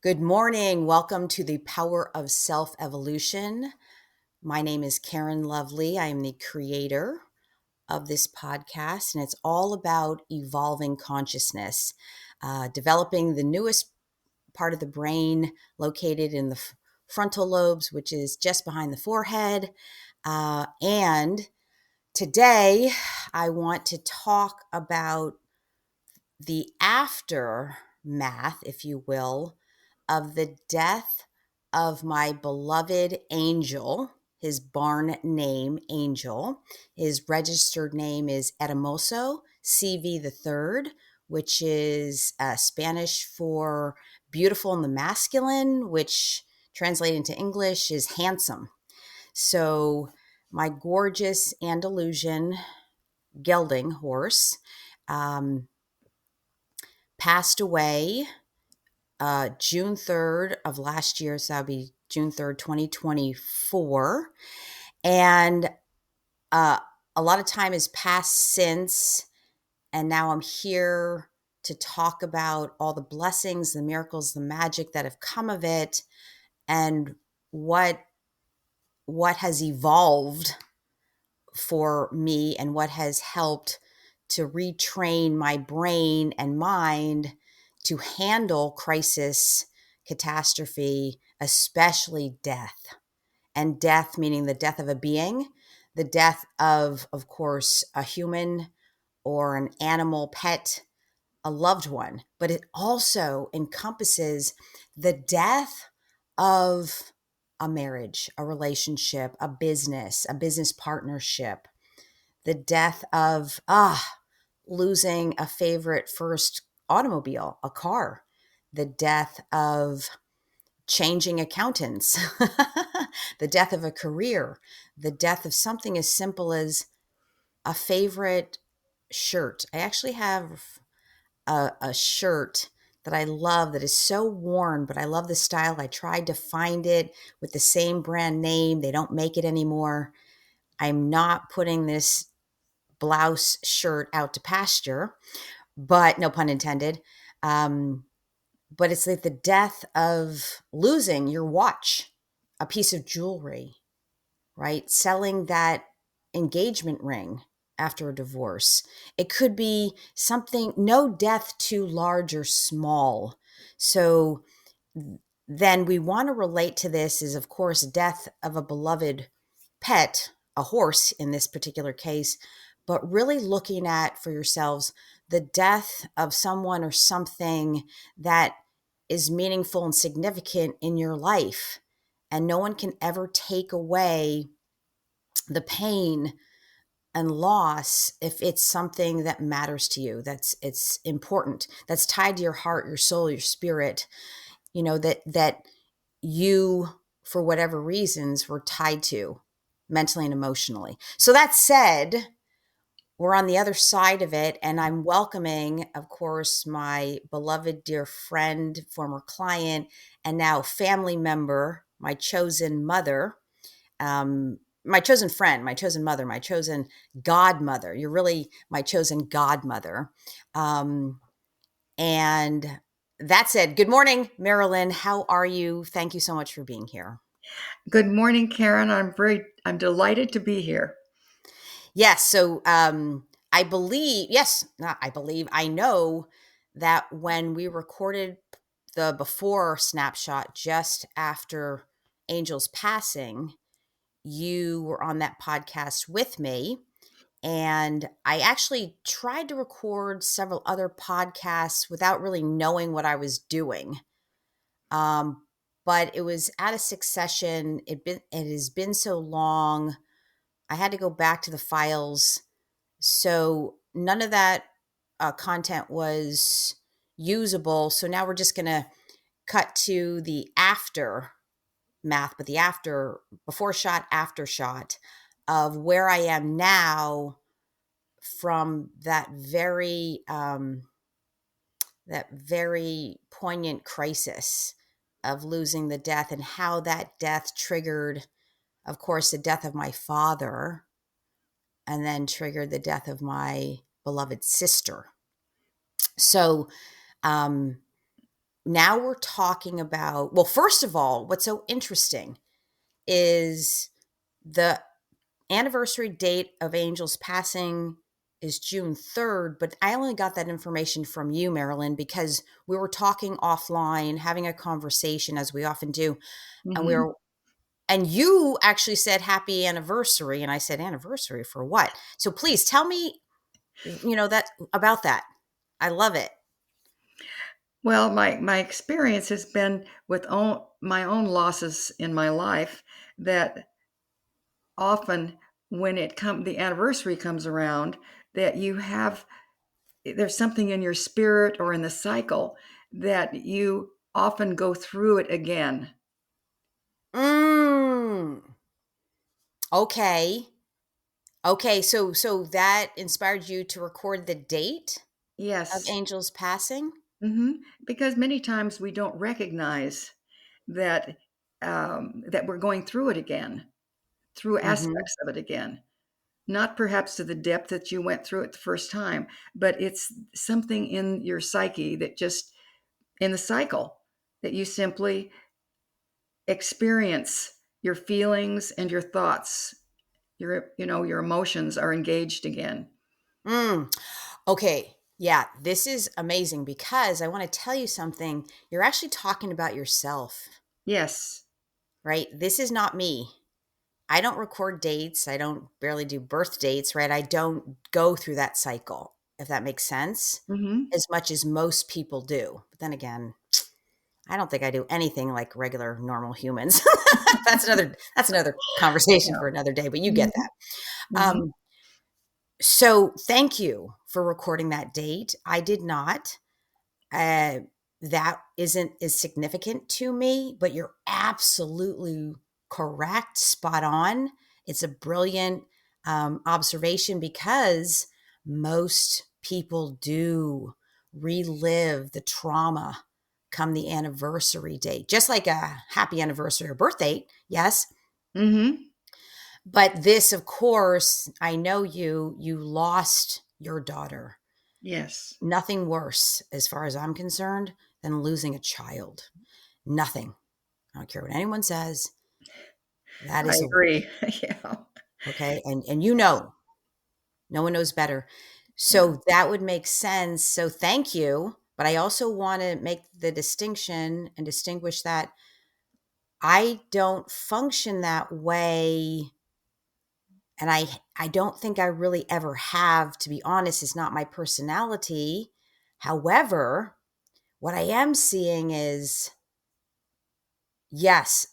Good morning. Welcome to the Power of Self-Evolution. My name is Karen Lovely. I am the creator of this podcast, and it's all about evolving consciousness, developing the newest part of the brain located in the frontal lobes, which is just behind the forehead. And today, I want to talk about the aftermath, if you will, of the death of my beloved Angel, his barn name, Angel. His registered name is Hermoso CV the Third, which is Spanish for beautiful in the masculine, which translated into English is handsome. So my gorgeous Andalusian gelding horse passed away June 3rd of last year. So that'll be June 3rd, 2024. And a lot of time has passed since. And now I'm here to talk about all the blessings, the miracles, the magic that have come of it, and what has evolved for me and what has helped to retrain my brain and mind to handle crisis, catastrophe, especially death. And death meaning the death of a being, the death of course, a human or an animal, pet, a loved one. But it also encompasses the death of a marriage, a relationship, a business partnership, the death of losing a favorite first automobile, a car, the death of changing accountants, the death of a career, the death of something as simple as a favorite shirt. I actually have a shirt that I love that is so worn, but I love the style. I tried to find it with the same brand name. They don't make it anymore. I'm not putting this blouse shirt out to pasture, but no pun intended. But it's like the death of losing your watch, a piece of jewelry, right? Selling that engagement ring after a divorce. It could be something, no death too large or small. So then we want to relate to this is, of course, death of a beloved pet, a horse in this particular case, but really looking at for yourselves the death of someone or something that is meaningful and significant in your life. And no one can ever take away the pain and loss if it's something that matters to you, it's important, that's tied to your heart, your soul, your spirit, that you, for whatever reasons, were tied to mentally and emotionally. So that said, we're on the other side of it, and I'm welcoming, of course, my beloved dear friend, former client, and now family member, my chosen mother, my chosen friend, my chosen mother, my chosen godmother. You're really my chosen godmother. And that said, good morning, Marilyn. How are you? Thank you so much for being here. Good morning, Karen. I'm delighted to be here. Yes. So I believe, yes, not I believe, I know that when we recorded the before snapshot just after Angel's passing, you were on that podcast with me. And I actually tried to record several other podcasts without really knowing what I was doing. But it was out of succession. It has been so long. I had to go back to the files. So none of that content was usable. So now we're just going to cut to the aftermath, but the before shot, after shot of where I am now from that very poignant crisis of losing the death, and how that death triggered, of course, the death of my father, and then triggered the death of my beloved sister. So now we're talking about, well, first of all, what's so interesting is the anniversary date of Angel's passing is June 3rd, but I only got that information from you, Marilyn, because we were talking offline, having a conversation as we often do, and we Hmm. were and you actually said happy anniversary, and I said anniversary for what? So please tell me, that about that. I love it. Well, my experience has been with my own losses in my life that often when the anniversary comes around, that there's something in your spirit or in the cycle that you often go through it again. Mm. Okay. Okay, so that inspired you to record the date of Yes. Angel's passing? Hmm. Because many times we don't recognize that that we're going through it again, through Mhm. aspects of it again. Not perhaps to the depth that you went through it the first time, but it's something in your psyche that just in the cycle that you simply experience your feelings and your thoughts. Your emotions are engaged again. Mm. Okay. Yeah, this is amazing because I want to tell you something. You're actually talking about yourself, Yes. right? This is not me. I don't record dates. I don't barely do birth dates, right? I don't go through that cycle, if that makes sense, Hmm. as much as most people do. But then again, I don't think I do anything like regular normal humans. That's another conversation Yeah. for another day, but you get Hmm. that. Hmm. So thank you for recording that date. I did not. Uh, that isn't as significant to me, but you're absolutely correct, spot on. It's a brilliant observation because most people do relive the trauma come the anniversary date, just like a happy anniversary or birthday, yes. Hmm. But this, of course, I know you lost your daughter. Yes. Nothing worse, as far as I'm concerned, than losing a child. Nothing. I don't care what anyone says. That I is the worst. agree. Yeah. Okay. And no one knows better. Yeah. So that would make sense. So thank you. But I also want to make the distinction and distinguish that I don't function that way. And I don't think I really ever have, to be honest. It's not my personality. However, what I am seeing is, yes,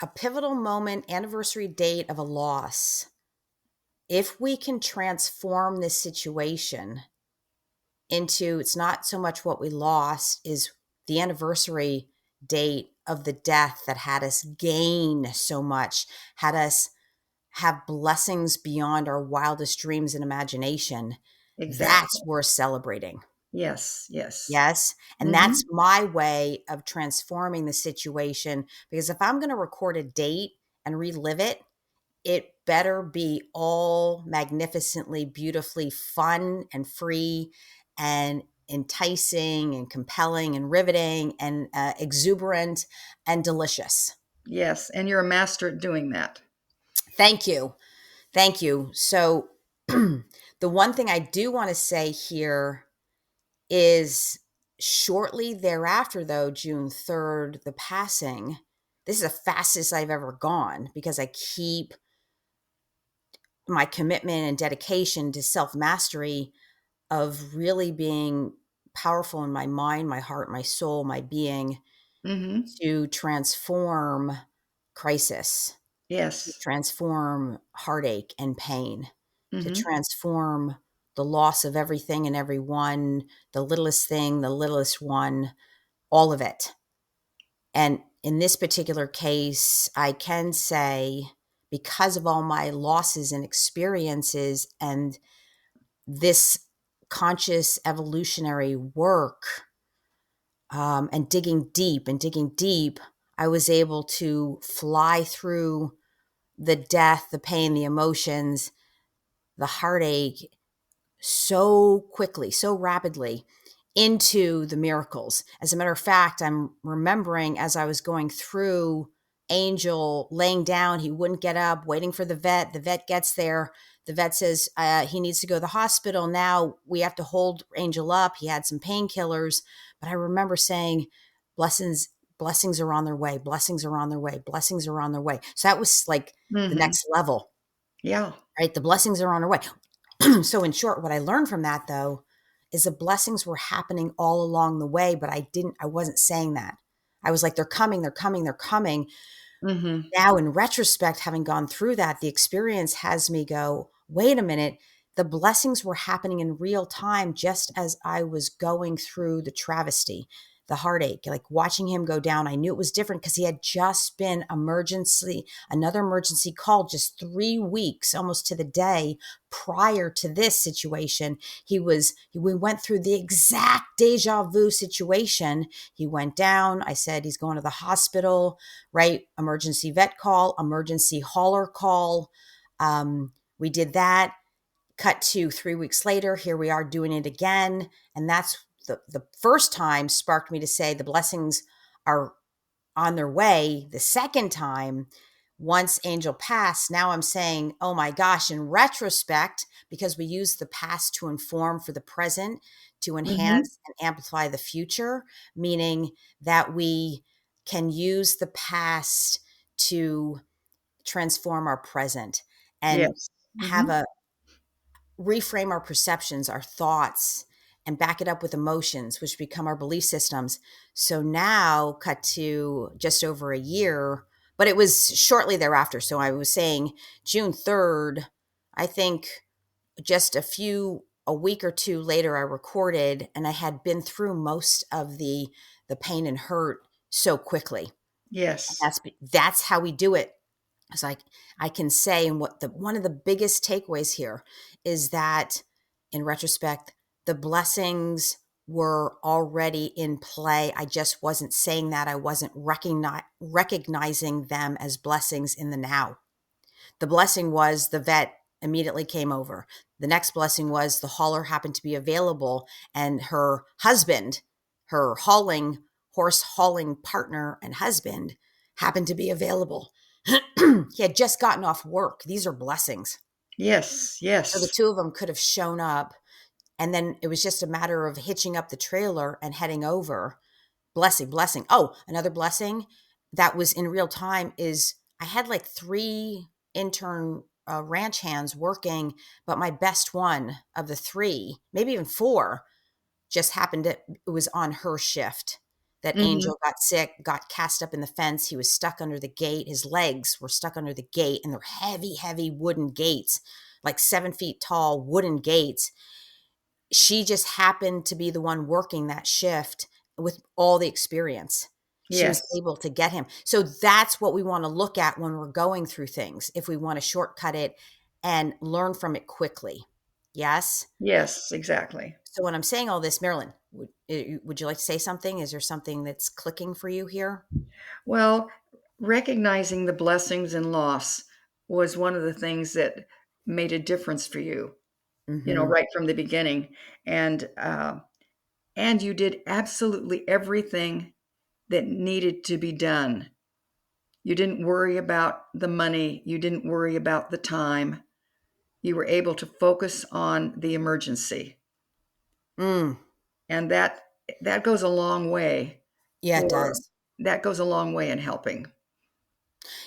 a pivotal moment, anniversary date of a loss. If we can transform this situation into, it's not so much what we lost, is the anniversary date of the death that had us gain so much, had us have blessings beyond our wildest dreams and imagination. That's Exactly. worth celebrating. Yes. Yes. Yes. And Hmm. that's my way of transforming the situation. Because if I'm going to record a date and relive it, it better be all magnificently, beautifully fun and free and enticing and compelling and riveting and exuberant and delicious. Yes. And you're a master at doing that. Thank you. Thank you. So, the one thing I do want to say here is shortly thereafter, though, June 3rd, the passing, this is the fastest I've ever gone because I keep my commitment and dedication to self mastery of really being powerful in my mind, my heart, my soul, my being Hmm. to transform crisis, to Yes. transform heartache and pain, to Hmm. transform the loss of everything and everyone, the littlest thing, the littlest one, all of it. And in this particular case, I can say, because of all my losses and experiences and this conscious evolutionary work, and digging deep, I was able to fly through the death, the pain, the emotions, the heartache so quickly, so rapidly. into the miracles. As a matter of fact, I'm remembering as I was going through Angel laying down, he wouldn't get up, waiting for the vet. The vet gets there. The vet says he needs to go to the hospital. Now we have to hold Angel up. He had some painkillers. But I remember saying, blessings, blessings are on their way. Blessings are on their way. Blessings are on their way. So that was like the Mhm. next level, Yeah. right? The blessings are on their way. So in short, what I learned from that though is the blessings were happening all along the way, but I wasn't saying that. I was like, they're coming, they're coming, they're coming. Mhm. Now in retrospect, having gone through that, the experience has me go, wait a minute, the blessings were happening in real time just as I was going through the travesty, the heartache, like watching him go down. I knew it was different because he had just been another emergency call just 3 weeks, almost to the day prior to this situation. We went through the exact deja vu situation. He went down. I said, he's going to the hospital, right? Emergency vet call, emergency hauler call. We did that. Cut to 3 weeks later, here we are doing it again. And that's the first time sparked me to say the blessings are on their way. The second time, once Angel passed, now I'm saying, oh my gosh, in retrospect, because we use the past to inform for the present, to Mhm. enhance and amplify the future, meaning that we can use the past to transform our present and Yes. have Mhm. a reframe our perceptions, our thoughts, and back it up with emotions, which become our belief systems. So now, cut to just over a year, but it was shortly thereafter. So I was saying June 3rd, I think just a week or two later, I recorded and I had been through most of the pain and hurt so quickly. And Yes. that's how we do it. It's like I can say, and what the one of the biggest takeaways here is that in retrospect, the blessings were already in play. I just wasn't saying that. I wasn't recognizing them as blessings in the now. The blessing was the vet immediately came over. The next blessing was the hauler happened to be available, and her husband, her horse hauling partner and husband, happened to be available. He had just gotten off work. These are blessings. Yes. So the Yes. two of them could have shown up, and then it was just a matter of hitching up the trailer and heading over. Blessing, blessing. Oh, another blessing that was in real time is I had like three intern ranch hands working, but my best one of the three, maybe even four, just happened to, it was on her shift that Mhm. Angel got sick, got cast up in the fence. He was stuck under the gate. His legs were stuck under the gate, and they're heavy, heavy wooden gates, like 7 feet tall wooden gates. She just happened to be the one working that shift with all the experience. She was Yes. able to get him. So that's what we want to look at when we're going through things, if we want to shortcut it and learn from it quickly. Yes? Yes, exactly. So when I'm saying all this, Marilyn, would you like to say something? Is there something that's clicking for you here? Well, recognizing the blessings and loss was one of the things that made a difference for you, Mhm. right from the beginning, and, and you did absolutely everything that needed to be done. You didn't worry about the money, you didn't worry about the time. You were able to focus on the emergency, Mm. and that goes a long way Yeah, it for does. that goes a long way in helping.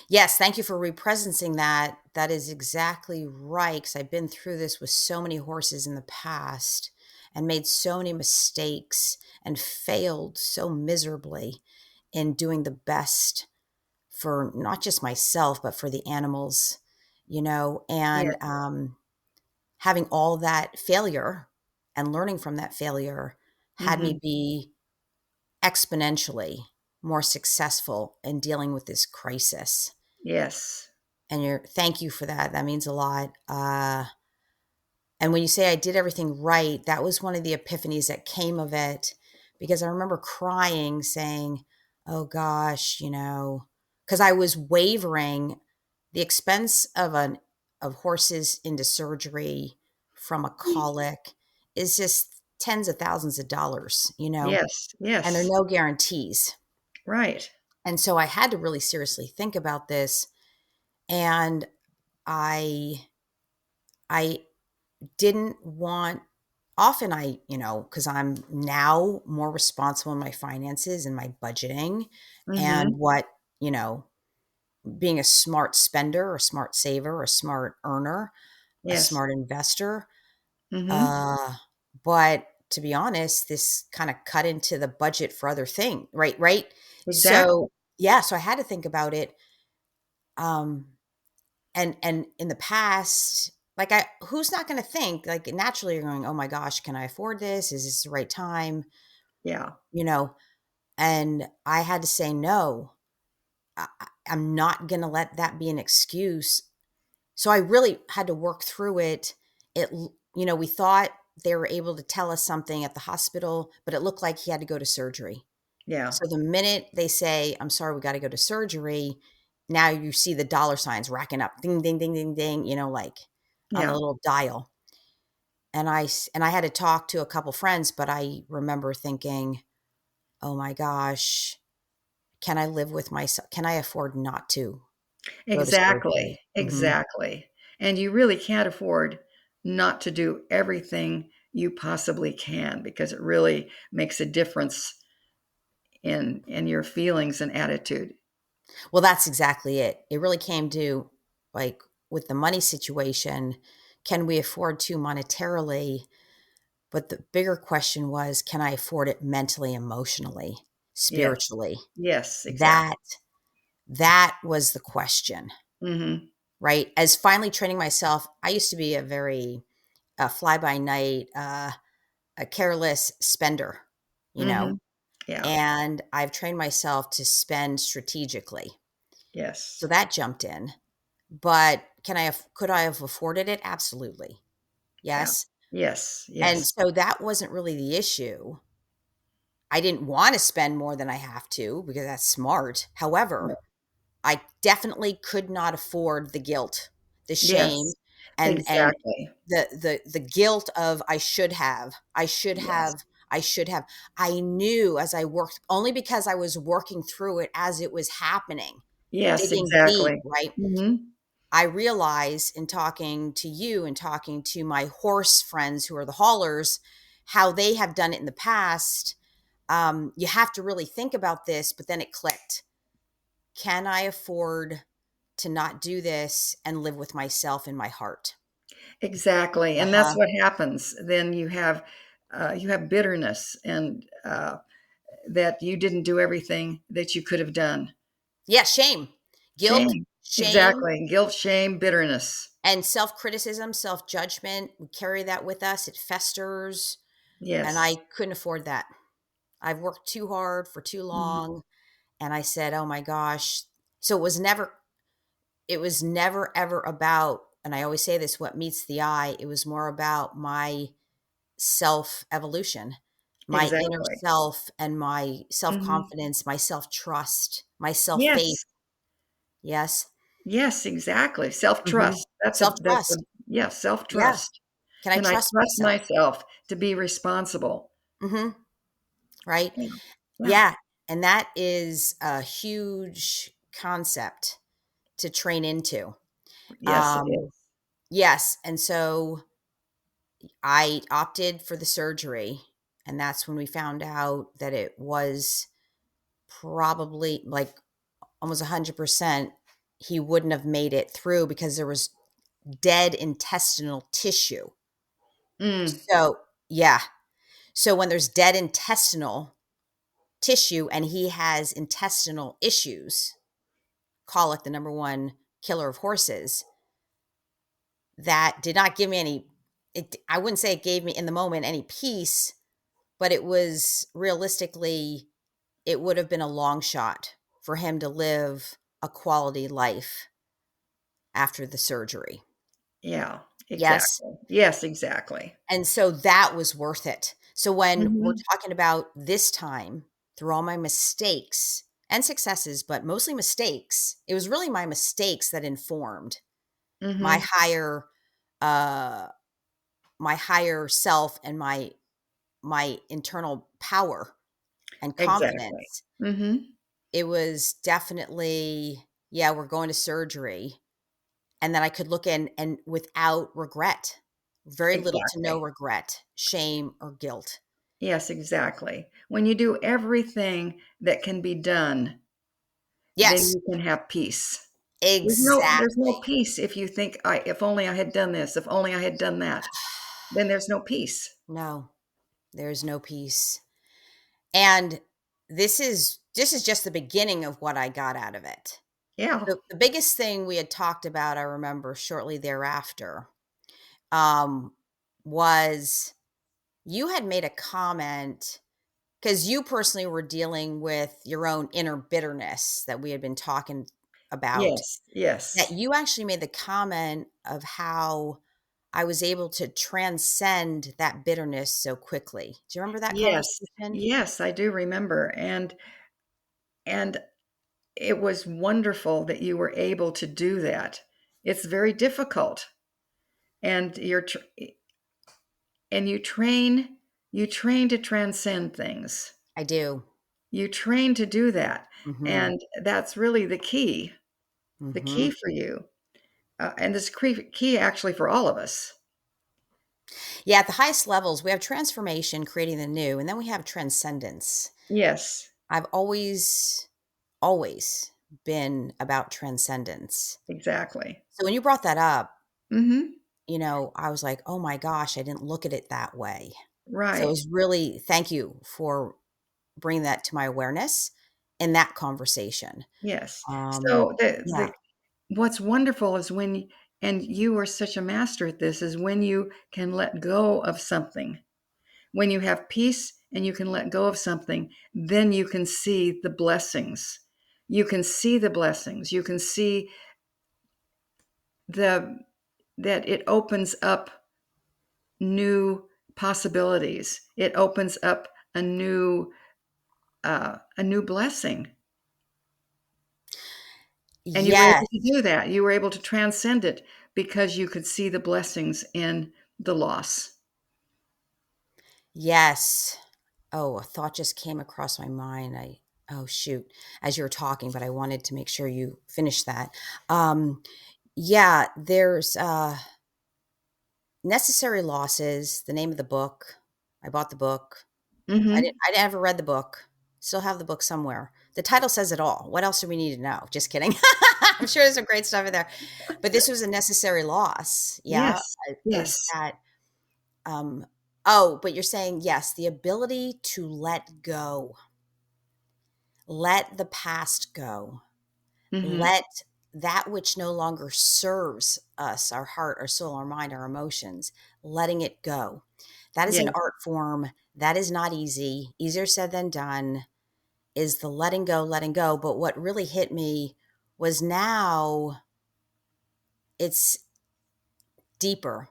Yes, thank you for represencing that. That is exactly right. Because I've been through this with so many horses in the past and made so many mistakes and failed so miserably in doing the best for not just myself, but for the animals, Yeah. and having all that failure and learning from that failure had me Mhm. be exponentially more successful in dealing with this crisis. Yes. And thank you for that. That means a lot. And when you say I did everything right, that was one of the epiphanies that came of it, because I remember crying, saying, "Oh gosh," because I was wavering. The expense of horses into surgery from a colic is just. tens of thousands of dollars, Yes, and there are yes, no guarantees. right. And so I had to really seriously think about this. And I, I didn't want, often because I'm now more responsible in my finances and my budgeting and Mhm. you know, being a smart spender, a smart saver, a smart earner, a Yes. smart investor. Mhm. Uh, but to be honest, this kind of cut into the budget for other things, right? Right. Exactly. So yeah, so I had to think about it. Um, and in the past, like who's not going to think like naturally you're going, oh my gosh, can I afford this? Is this the right time? Yeah. You know, and I had to say no. I'm not going to let that be an excuse. So I really had to work through it. We thought they were able to tell us something at the hospital, but it looked like he had to go to surgery. Yeah. So the minute they say, I'm sorry, we got to go to surgery, now you see the dollar signs racking up, ding, ding, ding, ding, ding, like on the Yeah. little dial. And I had to talk to a couple friends, but I remember thinking, oh my gosh, can I live with myself? Can I afford not to go to Exactly. surgery? Hmm. Exactly. And you really can't afford not to do everything you possibly can because it really makes a difference in your feelings and attitude. Well, that's exactly it. It really came to like with the money situation, can we afford to monetarily? But the bigger question was, can I afford it mentally, emotionally, Yes. spiritually? Yes, That exactly. that was the question, Mhm. right? As finally training myself, I used to be a very fly by night, a careless spender, you know, Mhm. Yeah. and I've trained myself to spend strategically. So Yes. that jumped in. But could I have afforded it? Absolutely. Yeah. Yes. Yes. And Yes. so that wasn't really the issue. I didn't want to spend more than I have to because that's smart. Yeah. However, I definitely could not afford the guilt, the shame, Yes. and Exactly. the guilt of Yes. I should have. I knew as I worked only because I was working through it as it was happening, Yes, digging deep, exactly. right? Mhm. I realize in talking to you and talking to my horse friends who are the haulers, how they have done it in the past. You have to really think about this, but then it clicked. Can I afford to not do this and live with myself in my heart? Exactly, and that's Uh-huh. what happens. Then you have bitterness and, that you didn't do everything that you could have done. Yeah, shame, guilt, Shame. shame, Exactly. Guilt, shame, bitterness. and self-criticism, self-judgment. We carry that with us. It festers, and I Yes. couldn't afford that. I've worked too hard for too Mhm. long, and I said, "Oh my gosh." So it was never ever about, and I always say this, what meets the eye. It was more about my self evolution, my inner Exactly. self and my self Mhm. confidence, my self trust, my self faith. Yes. Yes. Yes, exactly. Hmm. Self-trust. Self That's a trust. yeah, Yeah. self-trust. Can I Can I trust trust myself? myself to be responsible? Hmm. Right. Yeah. Yeah. Yeah. And that is a huge concept to train into. Yes, it Um, is. yes. And so I opted for the surgery. And that's when we found out that it was probably like almost 100% he wouldn't have made it through because there was dead intestinal tissue. Mm. So, yeah. So when there's dead intestinal tissue and he has intestinal issues, call it the number one killer of horses, that did not give me any I wouldn't say it gave me in the moment any peace, but it was realistically it would have been a long shot for him to live a quality life after the surgery. Yeah, Yes. exactly. Yes, exactly. And so that was worth it. So when we're Mhm. talking about this time, through all my mistakes and successes, but mostly mistakes, it was really my mistakes that informed my Mhm. higher uh my higher self and my my internal power and Exactly. confidence. Mhm. It was definitely, yeah, we're going to surgery. And then I could look in and without regret, very little to no Exactly. regret, shame, or guilt. Yes, exactly. When you do everything that can be done, then Yes, you can have peace. There's no exactly. peace if you think, "I if only I had done this, if only I had done that." Then there's no peace. No, there's no peace. And this is just the beginning of what I got out of it. Yeah. The biggest thing we had talked about, I remember shortly thereafter, was you had made a comment because you personally were dealing with your own inner bitterness that we had been talking about, Yes, that yes. you actually made the comment of how I was able to transcend that bitterness so quickly. Do you remember that Yes. conversation? Yes, I do remember, and it was wonderful that you were able to do that. It's very difficult, and you train to transcend things. I do. You train to do that, Mhm. and that's really the key Mhm. for you, and this key actually for all of us. Yeah, at the highest levels, we have transformation, creating the new, and then we have transcendence. Yes, I've always been about transcendence. exactly. So when you brought that up, Mhm. I was like, "Oh my gosh, I didn't look at it that way." So it Right. was really, thank you for bringing that to my awareness in that conversation. Yes. Um, So the yeah, what's wonderful is and you are such a master at this, is when you can let go of something. When you have peace and you can let go of something, then you can see the blessings. You can see the blessings. You can see the that it opens up new possibilities. It opens up a new blessing. And you were able to yes, do that. You were able to transcend it because you could see the blessings in the loss. yes. Oh, a thought just came across my mind. Oh shoot, as you were talking, but I wanted to make sure you finished that. Um, yeah, there's Necessary Losses, the name of the book. I bought the book. Mhm. I never read the book. Still have the book somewhere. The title says it all. What else do we need to know? Just kidding. I'm sure there's some great stuff in there. But this was a necessary loss. Yeah. Yes. Is Yes. that um oh, but you're saying yes, the ability to let go. Let the past go. Mhm. Let that which no longer serves us, our heart, our soul, our mind, our emotions, letting it go. That is an Yes. art form. That is not easy. Easier said than done, is the letting go, letting go. But what really hit me was now it's deeper.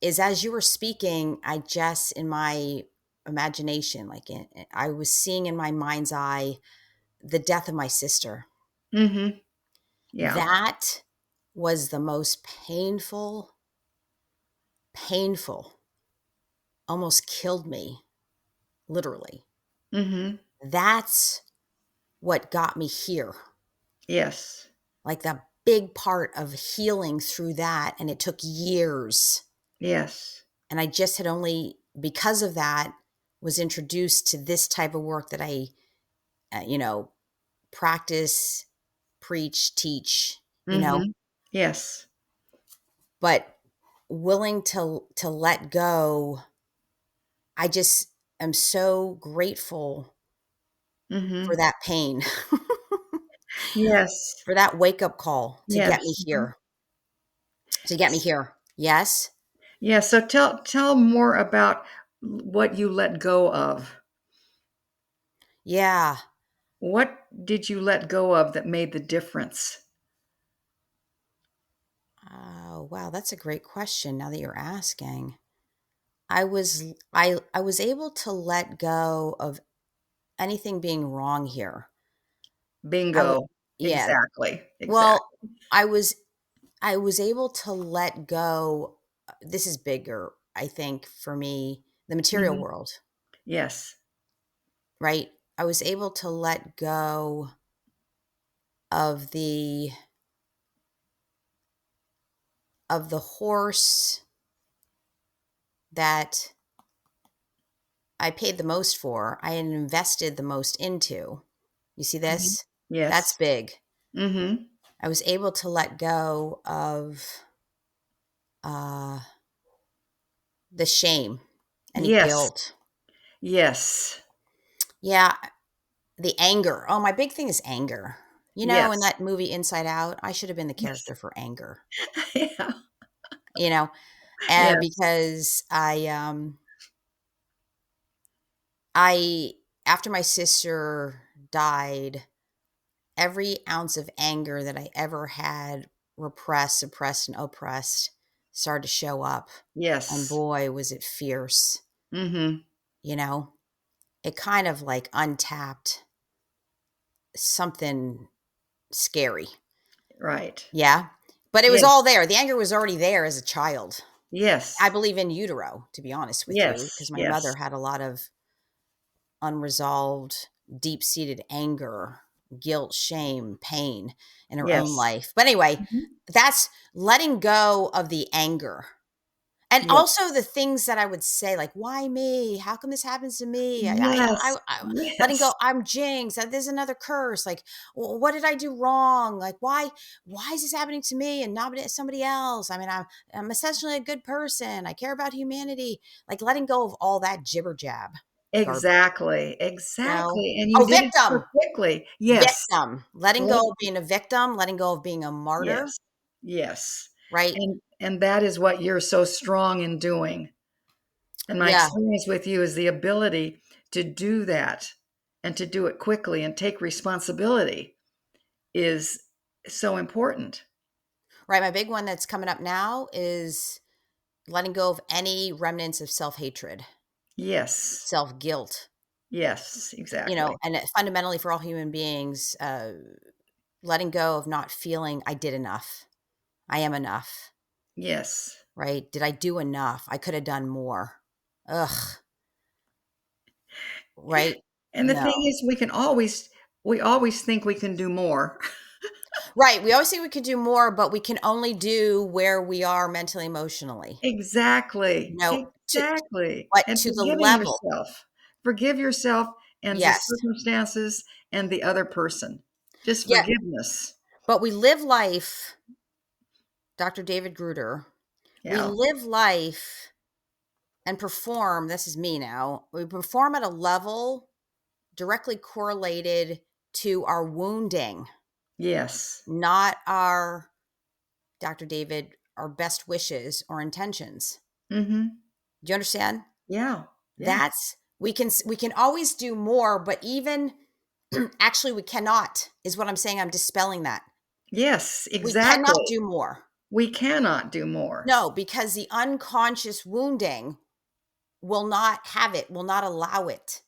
Is as you were speaking, I just, in my imagination, I was seeing in my mind's eye the death of my sister. Mhm. Yeah. That was the most painful, almost killed me, literally. Mhm. That's what got me here. Yes. Like the big part of healing through that. And it took years. Yes. And I just had only, because of that, was introduced to this type of work that I, uh, you know, practice, preach, teach, Mhm. Yes. but willing to let go. I just am so grateful for Mhm. that pain, Yes. for that wake up call to get me Yes. Mhm. here, to get me here. Yes. Yeah, so tell more about what you let go of. Yeah. What did you let go of that made the difference? Oh, wow. That's a great question now that you're asking. I was able to let go of anything being wrong here. I would, Bingo. yeah. Exactly. Well, Exactly. I was I was able to let go. This is bigger, I think, for me, the material Mhm. world. Yes. right? I was able to let go of the horse that I paid the most for, I had invested the most into. You see Mhm. this? That's Yes. big. Mhm. I was able to let go of uh, the shame, any Yes. guilt. Yes. Yeah, the anger. Oh, my big thing is anger. In Yes. that movie Inside Out, I should have been the Yes. character for anger. Yeah. You know, and Yes. because I after my sister died, every ounce of anger that I ever had repressed, suppressed, and oppressed started to show up. And Yes. boy, was it fierce. Mhm. You know, it kind of like untapped something scary. Right. Yeah. But it was Yes. all there. The anger was already there as a child. I Yes. believe in utero, to be honest with you, Yes. because my mother Yes. had a lot of unresolved, deep seated anger, guilt, shame, pain in her own Yes. life. But anyway, Mhm. that's letting go of the anger. And Yes. also the things that I would say, like, "Why me? How come this happens to me?" Yes. Letting Yes. go, "I'm jinxed. There's another curse. Like, what did I do wrong? Like, why is this happening to me and not somebody else? I mean, I'm essentially a good person. I care about humanity." Like letting go of all that jibber jab garbage. Exactly. You know? Exactly. And you Oh, did it so victim, quickly. Yes. victim. Letting go Right? of being a victim, letting go of being a martyr, Yes. Yes. right? And that is what you're so strong in doing. And my Yeah. experience with you is the ability to do that and to do it quickly and take responsibility is so important. Right. My big one that's coming up now is letting go of any remnants of self-hatred, Yes. self-guilt, Yes, exactly. and fundamentally for all human beings, letting go of not feeling I did enough. I am enough, Yes. right? Did I do enough? I could have done more. Ugh, right? And the No. thing is we always think we can do more. Right. We always think we could do more, but we can only do where we are mentally, emotionally. Exactly. To Exactly. what And to the forgiving level. yourself. Forgive yourself and the Yes. circumstances and the other person. Just Yeah. forgiveness. But we live life, Dr. David Gruder, we Yeah. live life and perform, this is me now, we perform at a level directly correlated to our wounding, Yes. not our, Dr. David, our best wishes or intentions. Mhm. Do you understand? Yeah. Yeah. That's we can always do more, but even actually we cannot is what I'm saying. I'm dispelling that. Yes, We cannot exactly. do more. We cannot do more. No, because the unconscious wounding will not have it, will not allow it.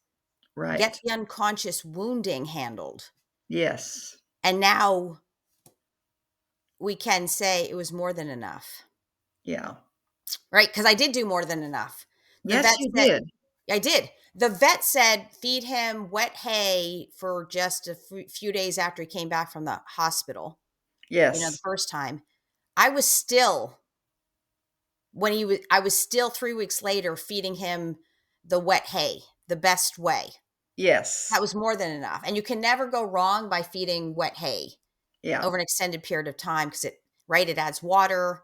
Get Right. the unconscious wounding handled. Yes. And now we can say it was more than enough, Yeah. right? Because I did do more than enough. The Yes, vet you said, did. I did. The vet said, feed him wet hay for just a few days after he came back from the hospital, the Yes. first time. I was still, I was still 3 weeks later feeding him the wet hay the best way. That Yes. was more than enough. And you can never go wrong by feeding wet hay Yeah. over an extended period of time because it adds water.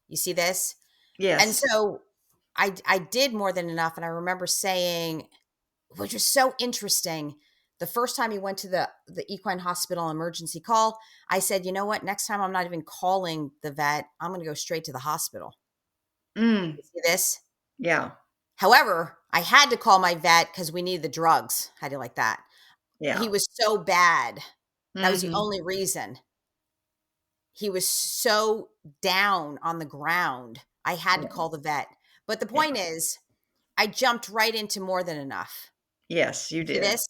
You see this? And Yes. so I did more than enough. And I remember saying, which was so interesting. The first time he went to the equine hospital emergency call, I said, you know what? Next time I'm not even calling the vet. I'm going to go straight to the hospital. Mm. You see this? Yeah. However, I had to call my vet because we needed the drugs. How do you like that? He Yeah. was so bad. That was the Mhm. only reason. He was so down on the ground. I had to Yeah. call the vet. But the Yeah. point is, I jumped right into more than enough. Yes, you You see did. this?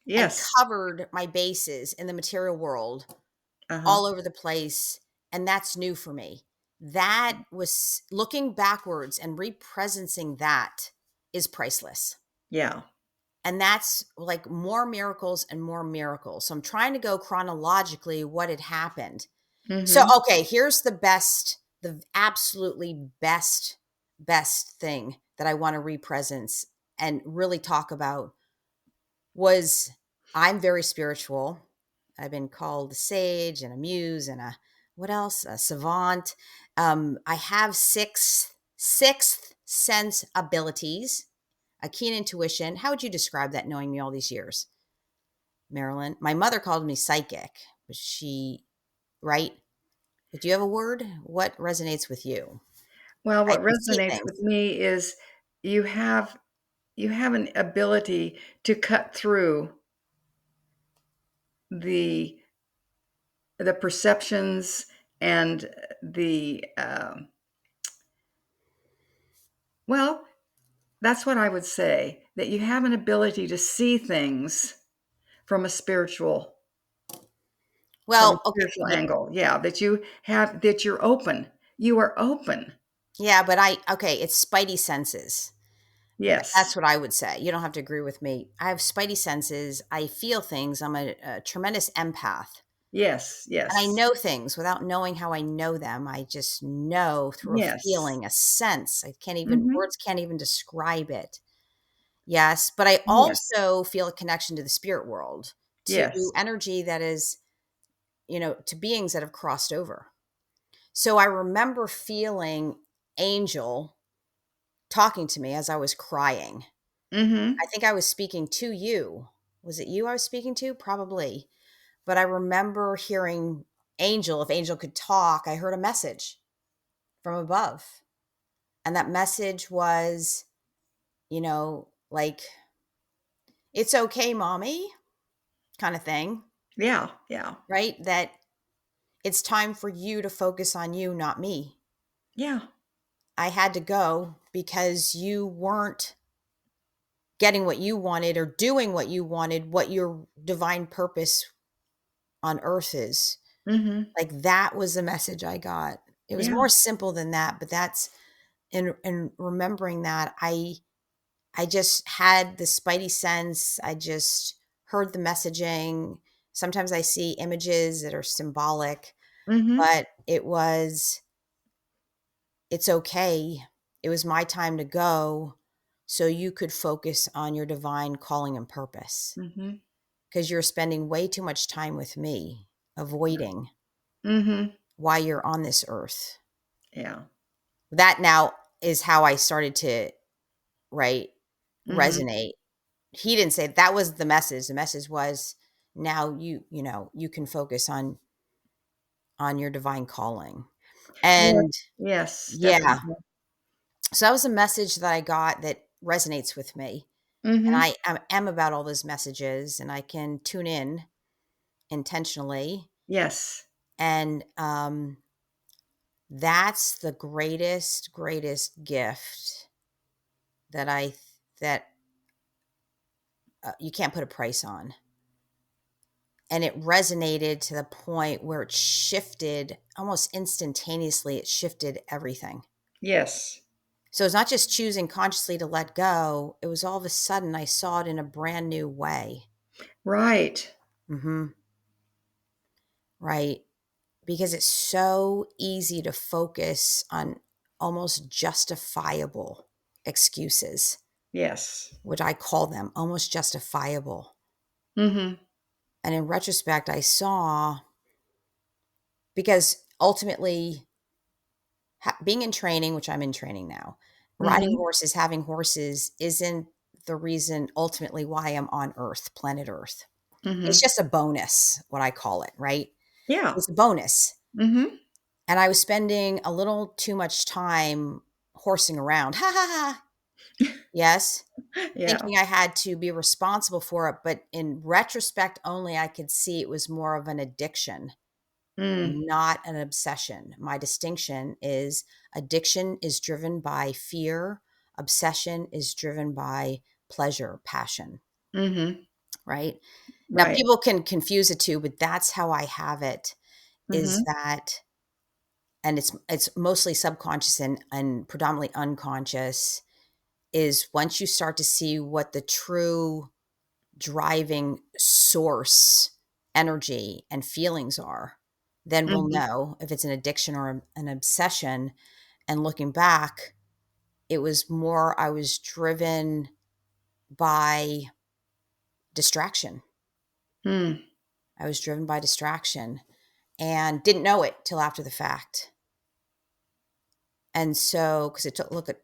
And Yes. covered my bases in the material world Uh-huh. all over the place. And that's new for me. That was looking backwards and represencing that is priceless. Yeah. And that's like more miracles and more miracles. So I'm trying to go chronologically what had happened. So, Mhm. okay, here's the absolutely best thing that I want to represence and really talk about was I'm very spiritual. I've been called a sage and a muse and a what else? A savant. I have sixth sense abilities, a keen intuition. How would you describe that knowing me all these years, Marilyn? My mother called me psychic, but right? But do you have a word? What resonates with you? Well, I what can see resonates things. with me is you have you have an ability to cut through the the perceptions and the well, that's what I would say, that you have an ability to see things from a spiritual Well, okay, yeah, angle. Yeah, that you have that you're open. You are open. yeah, but okay, it's spidey senses. Yes. That's what I would say. You don't have to agree with me. I have spidey senses. I feel things. I'm a tremendous empath. Yes, And I yes. know things without knowing how I know them. I just know through a Yes. feeling, a sense. I can't even, Mhm. words can't even describe it. Yes. But I Yes. also feel a connection to the spirit world, to Yes. energy that is, to beings that have crossed over. So I remember feeling Angel talking to me as I was crying. I Mhm. think I was speaking to you. Was it you I was speaking to? Probably. But I remember hearing Angel, if Angel could talk, I heard a message from above. And that message was, like, it's okay, mommy, kind of thing, Yeah, yeah. right? That it's time for you to focus on you, not me. Yeah. I had to go because you weren't getting what you wanted or doing what you wanted, what your divine purpose on earth is. Mhm. Like that was the message I got. It was Yeah. more simple than that, but that's in remembering that I just had the spidey sense. I just heard the messaging. Sometimes I see images that are symbolic, Mhm. but it's okay. It was my time to go so you could focus on your divine calling and purpose Mhm. because you're spending way too much time with me avoiding Mhm. why you're on this earth. Yeah. That now is how I started to, right, Mhm. resonate. He didn't say that was the message. The message was now you can focus on your divine calling. Yes. And Yes, yeah, definitely. so that was a message that I got that resonates with me. And Mhm. am about all those messages and I can tune in intentionally. Yes. And that's the greatest gift that that you can't put a price on. And it resonated to the point where it shifted almost instantaneously. It shifted everything. Yes. So it's not just choosing consciously to let go. It was all of a sudden I saw it in a brand new way. Right. Hmm. Right. Because it's so easy to focus on almost justifiable excuses, Yes. which I call them almost justifiable. Mhm. And in retrospect, I saw because ultimately being in training, which I'm in training now, riding Mhm. horses, having horses isn't the reason ultimately why I'm on Earth, planet Earth. It's Mhm. just a bonus, what I call it, right? Yeah. It's a bonus. Mhm. And I was spending a little too much time horsing around. Ha ha ha. Yes. Yeah. Thinking I had to be responsible for it. But in retrospect only, I could see it was more of an addiction, Mm. not an obsession. My distinction is addiction is driven by fear, obsession is driven by pleasure, passion, Mhm. right? Now, Right. people can confuse the two, but that's how I have it is Mhm. that, and it's mostly subconscious and predominantly unconscious. is once you start to see what the true driving source energy and feelings are, then we'll Mhm. know if it's an addiction or an obsession. And looking back, it was more I was driven by distraction. Mm. I was driven by distraction and didn't know it till after the fact. And so, because it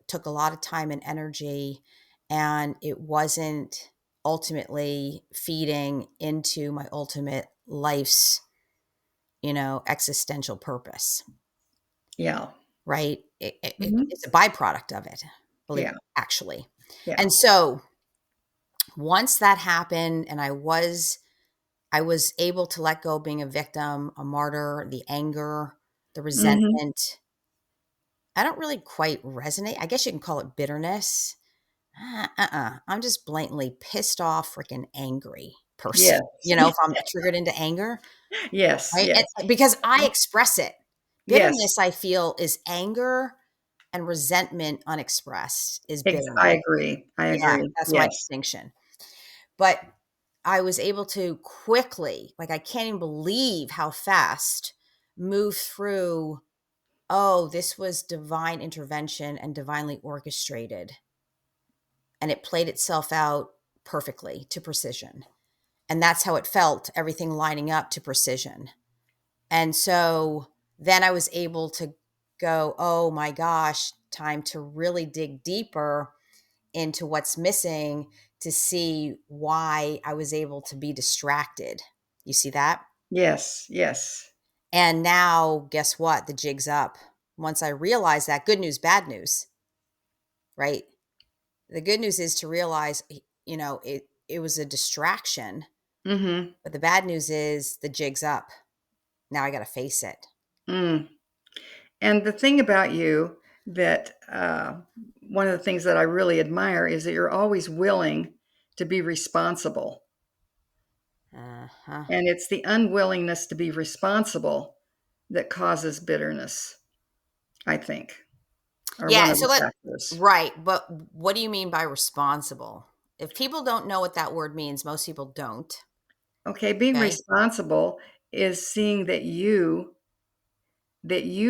took a lot of time and energy, and it wasn't ultimately feeding into my ultimate life's, existential purpose, Yeah. right? Mhm. It's a byproduct of it, believe Yeah. it, actually. Yeah. And so, once that happened, and I was able to let go of being a victim, a martyr, the anger, the Mhm. resentment. I don't really quite resonate. I guess you can call it bitterness. I'm just blatantly pissed off, freaking angry person. Yes. If I'm triggered into anger, Yes, right? yes. Because I express it. Yes. Bitterness, I feel, is anger, and resentment unexpressed is I bitterness. agree. I Yeah, agree. that's my Yes. distinction. But I was able to quickly, like, I can't even believe how fast, move through. Oh, this was divine intervention and divinely orchestrated. And it played itself out perfectly to precision. And that's how it felt, everything lining up to precision. And so then I was able to go, oh my gosh, time to really dig deeper into what's missing to see why I was able to be distracted. You see that? Yes, yes. And now, guess what? The jig's up. Once I realized that, good news, bad news, right? The good news is to realize, it was a distraction, Mhm. but the bad news is the jig's up. Now I got to face it. Mm. And the thing about you that, one of the things that I really admire is that you're always willing to be responsible, Uh-huh. and it's the unwillingness to be responsible that causes bitterness, I think, or one Yeah, of so the factors. right, but what do you mean by responsible? If people don't know what that word means, most people don't, Okay, being okay? responsible is seeing that you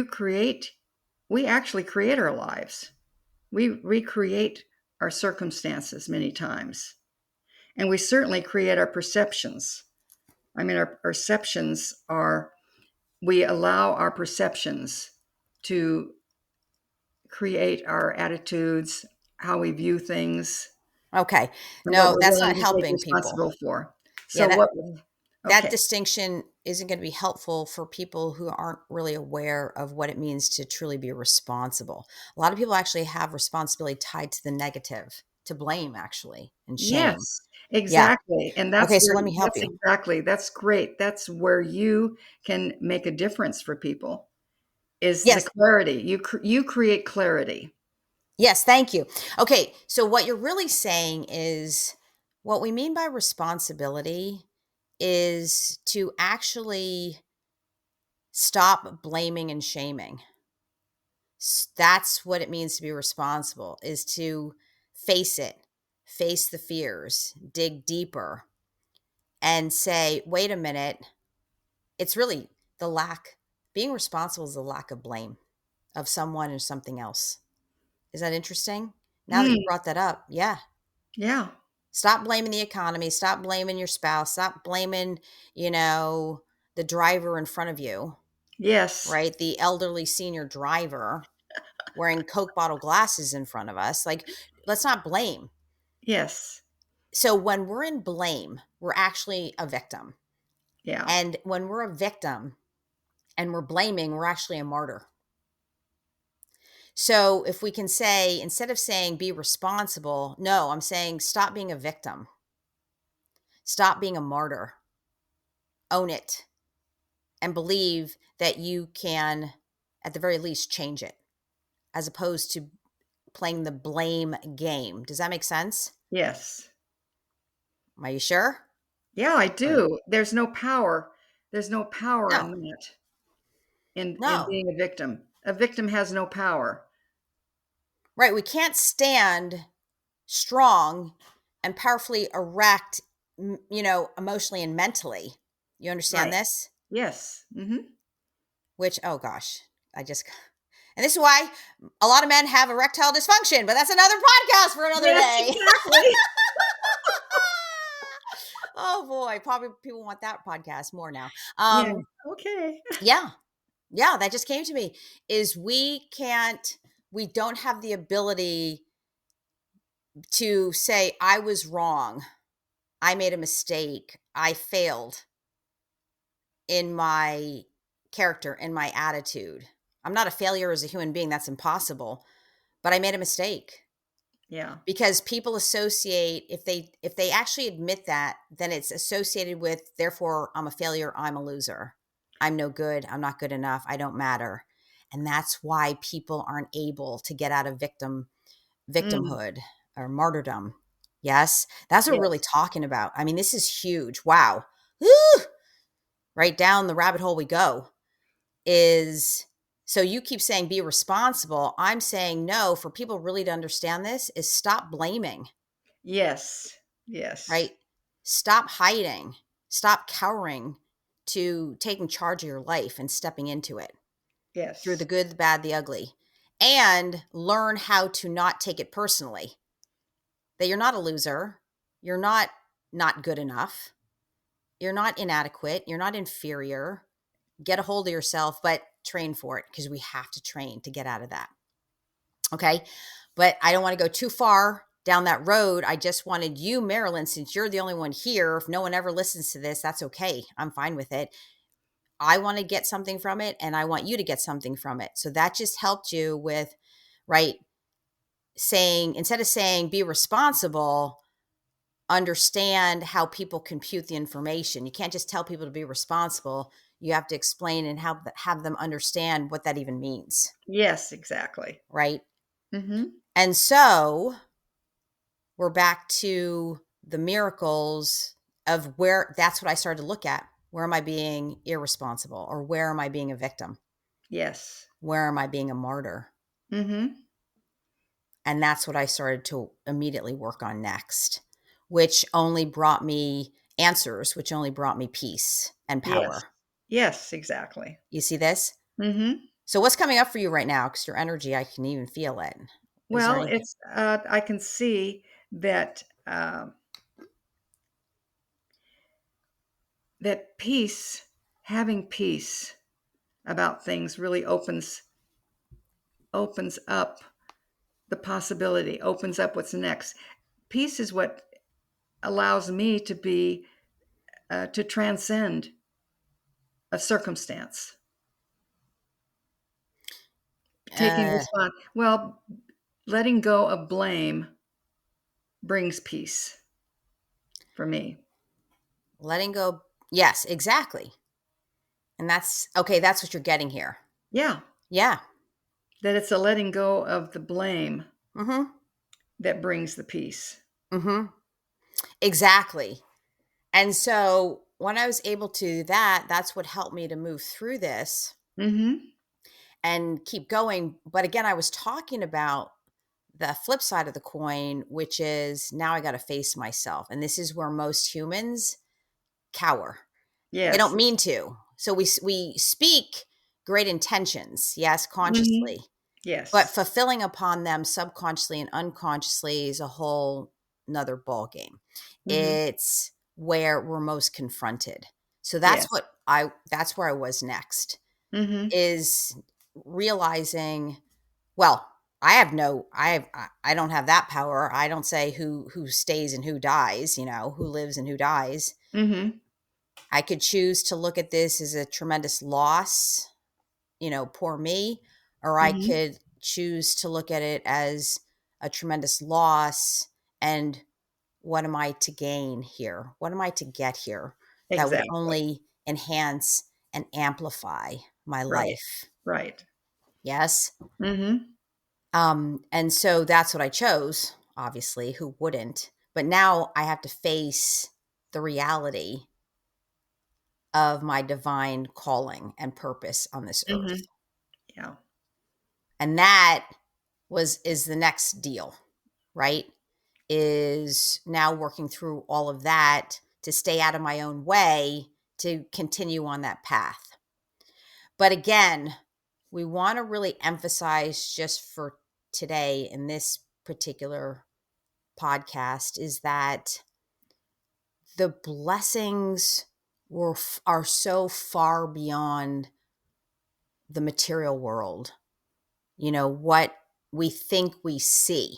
create we actually create our lives. We recreate our circumstances many times, and we certainly create our perceptions. I mean, our perceptions are, we allow our perceptions to create our attitudes, how we view things, Okay. and what No, we're that's willing not to take helping people. responsible for. Yeah, So that what that okay. distinction isn't going to be helpful for people who aren't really aware of what it means to truly be responsible. A lot of people actually have responsibility tied to the negative, to blame actually, and shame. Yes, Yeah. exactly, and Okay, so let me help you. that's great. That's where you can make a difference for people, is the Yes. clarity. You create clarity. Yes, thank you. Okay, so what you're really saying is what we mean by responsibility is to actually stop blaming and shaming. That's what it means to be responsible, is to face it, face the fears, dig deeper, and say, wait a minute, it's really the lack, being responsible is the lack of blame of someone or something else. Is that interesting? Now that you Mm, brought that up, yeah. yeah. Stop blaming the economy, stop blaming your spouse, stop blaming, you know, the driver in front of you, Yes. right? The elderly senior driver wearing Coke bottle glasses in front of us. Like, let's not blame. Yes. So when we're in blame, we're actually a victim. Yeah. And when we're a victim and we're blaming, we're actually a martyr. So if we can say, instead of saying be responsible, no, I'm saying stop being a victim, stop being a martyr, own it, and believe that you can, at the very least, change it, as opposed to playing the blame game. Does that make sense? Yes. Are you sure? Yeah, I Or do. There's no power in no, that, in no. being a victim. A victim has no power. Right. We can't stand. strong and powerfully erect, emotionally and mentally. You understand Right. this? Yes. Mm-hmm. Which, oh gosh, I just, and this is why a lot of men have erectile dysfunction, but that's another podcast for another Yes, day. exactly. Oh boy, probably people want that podcast more now. Yeah. Okay. Yeah, yeah, that just came to me is we don't have the ability to say, I was wrong. I made a mistake. I failed in my character, in my attitude. I'm not a failure as a human being. That's impossible. But I made a mistake Yeah. because people associate if they actually admit that, then it's associated with therefore I'm a failure, I'm a loser. I'm no good, I'm not good enough, I don't matter. And that's why people aren't able to get out of Mm. victimhood or martyrdom. Yes, that's what we're really Yes. talking about. I mean, this is huge. Wow. Woo! Right down the rabbit hole we go. Is so you keep saying be responsible. I'm saying no, for people really to understand this is stop blaming, Yes. Yes. right? Stop hiding, stop cowering to taking charge of your life and stepping into it through the Yes. good, the bad, the ugly, and learn how to not take it personally. That you're not a loser, you're not good enough, you're not inadequate, you're not inferior. Get a hold of yourself, but train for it because we have to train to get out of that. Okay. But I don't want to go too far down that road. I just wanted you, Marilyn, since you're the only one here, if no one ever listens to this, that's okay. I'm fine with it. I want to get something from it and I want you to get something from it. So that just helped you with, right, saying, instead of saying be responsible, understand how people compute the information. You can't just tell people to be responsible. You have to explain and have them understand what that even means, Yes, exactly. right? Mm-hmm. And so we're back to the miracles of where that's what I started to look at. Where am I being irresponsible or where am I being a victim? Yes. Where am I being a martyr? Mm-hmm. And that's what I started to immediately work on next, which only brought me answers, which only brought me peace and Yes. power. Yes, exactly. You see this? Mm-hmm. So what's coming up for you right now? Because your energy, I can even feel it. Is there Well, anything? it's I can see that that peace, having peace about things really opens up the possibility, opens up what's next. Peace is what allows me to be to transcend a circumstance, taking Uh, response. Well, letting go of blame brings peace for me. letting go. Yes, exactly. And that's okay. That's what you're getting here. Yeah, Yeah. that it's a letting go of the blame Mm-hmm. that brings the peace. Mm-hmm. Exactly. And so when I was able to do that, that's what helped me to move through this Mm-hmm. and keep going. But again, I was talking about the flip side of the coin, which is now I got to face myself. And this is where most humans cower. They Yes. don't mean to. So we speak great intentions, yes, Mm-hmm. consciously, but Yes. fulfilling upon them subconsciously and unconsciously is a whole nother ball game. Mm-hmm. It's where we're most confronted. So Yes. that's where I was next, Mm-hmm. is realizing, well, I don't have that power. I don't say who stays and who dies, who lives and who dies. Mm-hmm. I could choose to look at this as a tremendous loss, poor me, or I Mm-hmm. could choose to look at it as a tremendous loss and what am I to gain here? What am I to get here that would Exactly. only enhance and amplify my Right. life? Right. Yes. Mm-hmm. And so that's what I chose, obviously. Who wouldn't? But now I have to face the reality of my divine calling and purpose on this Mm-hmm. earth. Yeah. And that is the next deal, right? is now working through all of that to stay out of my own way to continue on that path. But again, we want to really emphasize just for today in this particular podcast is that the blessings are so far beyond the material world. What we think we see.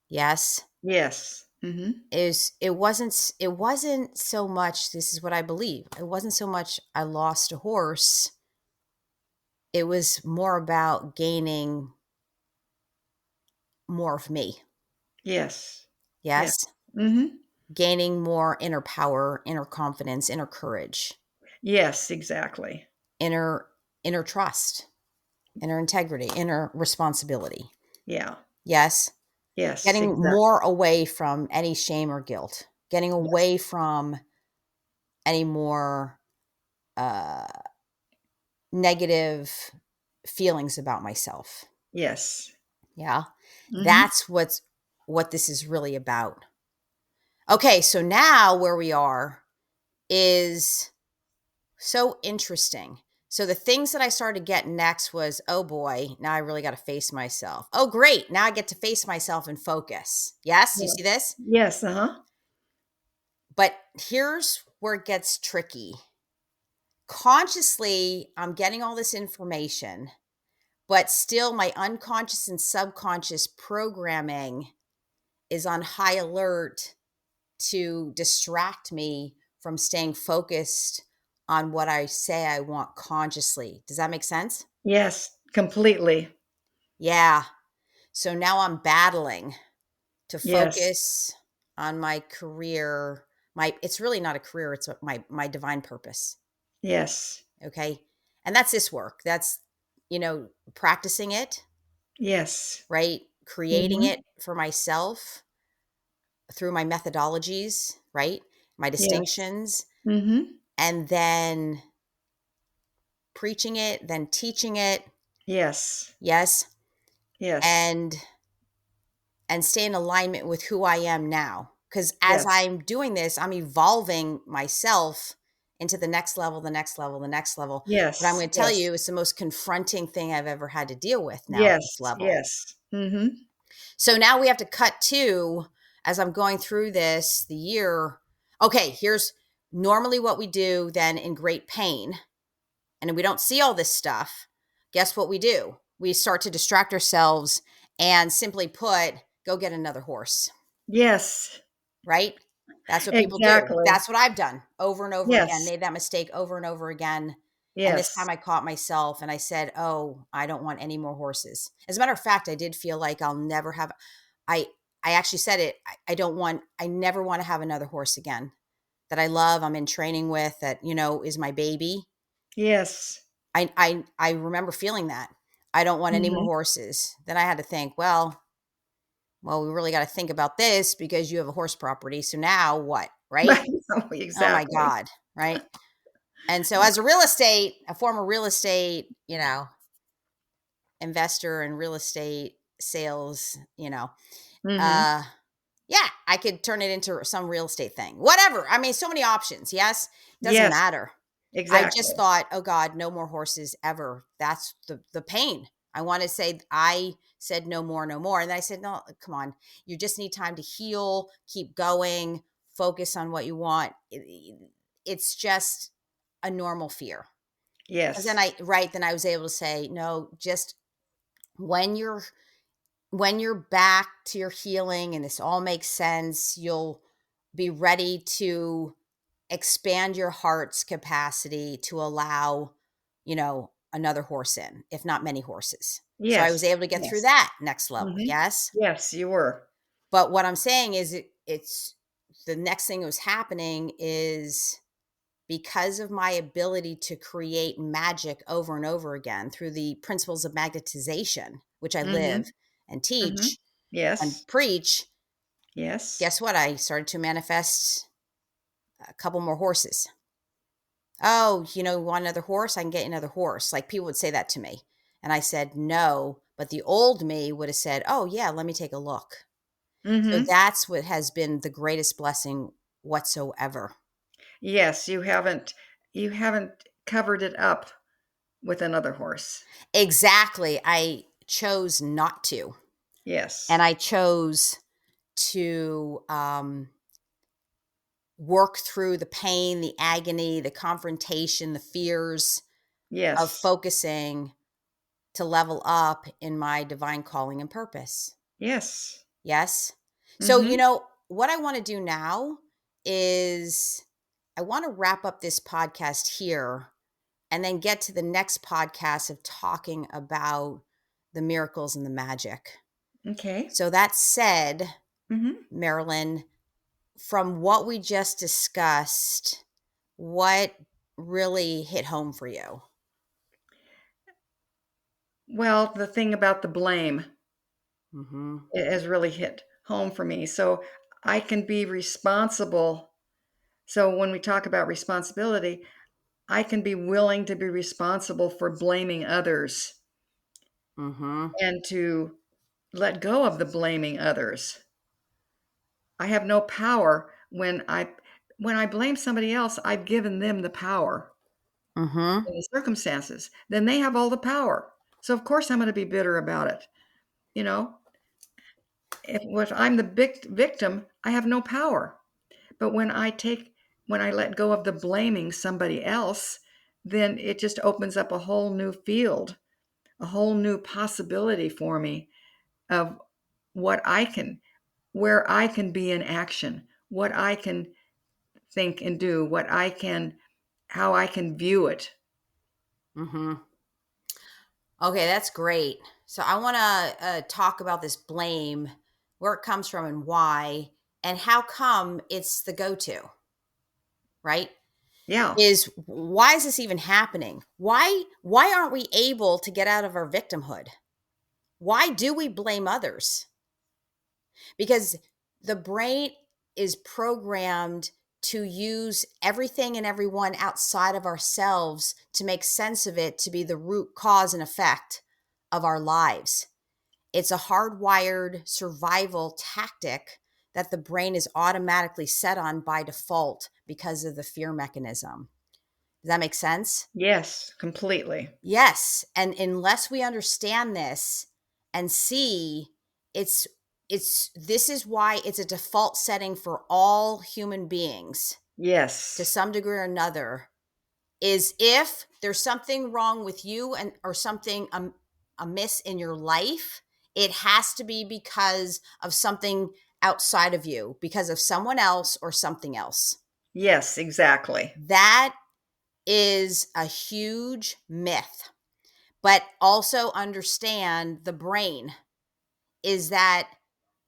Yes. Yes. Mm-hmm. It wasn't so much, this is what I believe. It wasn't so much I lost a horse. It was more about gaining more of me. Yes. Yeah. Yes. Mm-hmm. Gaining more inner power, inner confidence, inner courage, Yes, exactly. inner inner trust, inner integrity, inner responsibility. Yeah. Yes. Yes, Getting exactly. more away from any shame or guilt. Getting Yes. away from any more uh, negative feelings about myself. Yes. Yeah. Mm-hmm. That's what this is really about. Okay, so now where we are is so interesting. So the things that I started to get next was, oh boy, now I really got to face myself. Oh great, now I get to face myself and focus. Yes, you see Yes. this? Yes, uh-huh. But here's where it gets tricky. Consciously, I'm getting all this information, but still my unconscious and subconscious programming is on high alert to distract me from staying focused on what I say I want consciously. Does that make sense? Yes, completely. Yeah. So now I'm battling to Yes. focus on my career. It's really not a career, it's my divine purpose. Yes. Okay? And that's this work. That's practicing it, Yes. right? Creating Mhm. it for myself through my methodologies, right? My Yes. distinctions, Mhm. and then preaching it, then teaching it. Yes. Yes. Yes. And stay in alignment with who I am now. Because as Yes. I'm doing this, I'm evolving myself into the next level, the next level, the next level. But I'm Yes. going to tell Yes. you, it's the most confronting thing I've ever had to deal with now at this Yes. level. Yes. Mhm. So now we have to cut to, as I'm going through this, the year. Okay, here's normally what we do then in great pain. And we don't see all this stuff. Guess what we do? We start to distract ourselves and simply put, go get another horse, Yes. right? That's what people do. Exactly. That's what I've done over and over again, Yes. made that mistake over and over again. And this time Yes. I caught myself and I said, oh, I don't want any more horses. As a matter of fact, I did feel like I'll never have, I, I actually said it. I never want to have another horse again that I love. I'm in training with that, is my baby. Yes. I remember feeling that. I don't want any more Mhm. horses. Then I had to think, well, we really got to think about this because you have a horse property. So now what, right? Right. Oh my Exactly. God, right? And so as a former real estate, investor and real estate sales, Mhm. uh yeah, I could turn it into some real estate thing. Whatever. I mean, so many options. Yes. Doesn't Yes. matter. I just Exactly. thought, "Oh god, no more horses ever." That's the pain. I said no more, no more. And then I said, "No, come on. You just need time to heal, keep going, focus on what you want." It's just a normal fear. Cuz Yes. then I was able to say, "No, just when you're back to your healing and this all makes sense, you'll be ready to expand your heart's capacity to allow, another horse in, if not many horses." So I was Yes. able to get through Yes. that next level. Mhm. Yes. Yes, you were. But what I'm saying is it's the next thing that was happening is because of my ability to create magic over and over again through the principles of magnetization, which I Mhm. live and Mhm. teach and Yes. preach. Yes. Guess what? I started to manifest a couple more horses. Oh, want another horse? I can get you another horse. Like people would say that to me. And I said, no. But the old me would have said, oh, yeah, let me take a look. So Mhm. that's what has been the greatest blessing whatsoever. Yes, you haven't covered it up with another horse. Exactly. I chose not to. And Yes. I chose to work through the pain, the agony, the confrontation, the fears of Yes. focusing to level up in my divine calling and purpose. Yes. Yes. So, Mhm. what I want to do now is I want to wrap up this podcast here and then get to the next podcast of talking about the miracles and the magic. Okay. So, that said, Mhm. Marilyn, from what we just discussed, what really hit home for you? Well, the thing about the blame, Mhm. it has really hit home for me. So I can be responsible. So when we talk about responsibility, I can be willing to be responsible for blaming others Mhm. and to let go of the blaming others. I have no power when I blame somebody else, I've given them the power Mhm. in the circumstances. Then they have all the power. So of course I'm going to be bitter about it. You know, if I'm the victim, I have no power. But when I let go of the blaming somebody else, then it just opens up a whole new field, a whole new possibility for me of what I can, where I can be in action, what I can think and do, how I can view it. Mhm. Okay, that's great. So I want to talk about this blame, where it comes from and why, and how come it's the go-to, right? Yeah. Is why is this even happening? Why aren't we able to get out of our victimhood? Why do we blame others? Because the brain is programmed to use everything and everyone outside of ourselves to make sense of it, to be the root cause and effect of our lives. It's a hardwired survival tactic that the brain is automatically set on by default because of the fear mechanism. Does that make sense? Yes, completely. Yes, and unless we understand this and see, it's this is why it's a default setting for all human beings to Yes. some degree or another, is if there's something wrong with you and or something amiss in your life, it has to be because of something outside of you, because of someone else or something else. Yes, exactly. That is a huge myth. But also understand the brain is that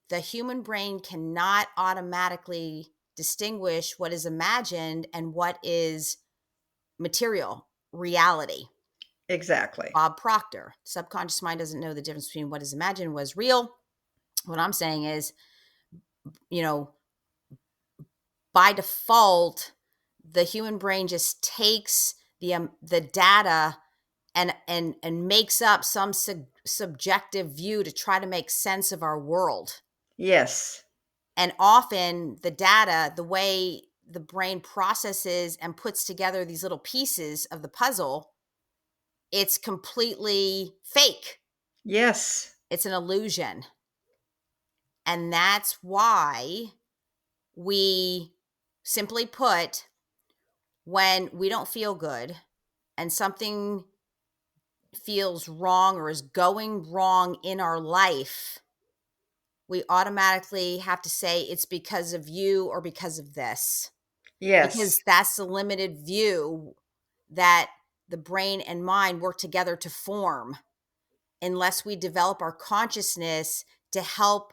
the human brain cannot automatically distinguish what is imagined and what is material reality. Exactly. Bob Proctor, subconscious mind doesn't know the difference between what is imagined and what is real. What I'm saying is, you know, by default, the human brain just takes the data and makes up some subjective view to try to make sense of our world. Yes. And often the data, the way the brain processes and puts together these little pieces of the puzzle, it's completely fake. Yes. It's an illusion. And that's why we, simply put, when we don't feel good and something feels wrong or is going wrong in our life, we automatically have to say it's because of you or because of this, Yes. because that's the limited view that the brain and mind work together to form. Unless we develop our consciousness to help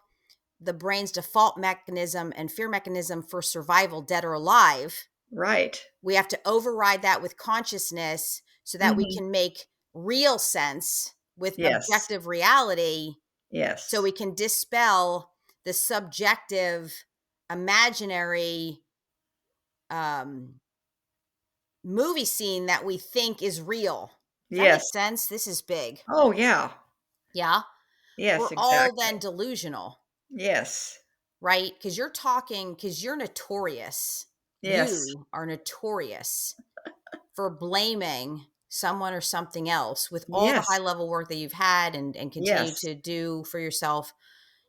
the brain's default mechanism and fear mechanism for survival, dead or alive, Right. we have to override that with consciousness so that we Mhm. can make real sense with Yes. objective reality, so Yes. we can dispel the subjective, imaginary um, movie scene that we think is real. Does that make Yes. sense? This is big. Oh, yeah. Yeah. Yes, We're all exactly. then delusional. Yes. right? Because you're notorious. Yes. You are notorious for blaming someone or something else with all the high Yes. level work that you've had and continue Yes. to do for yourself.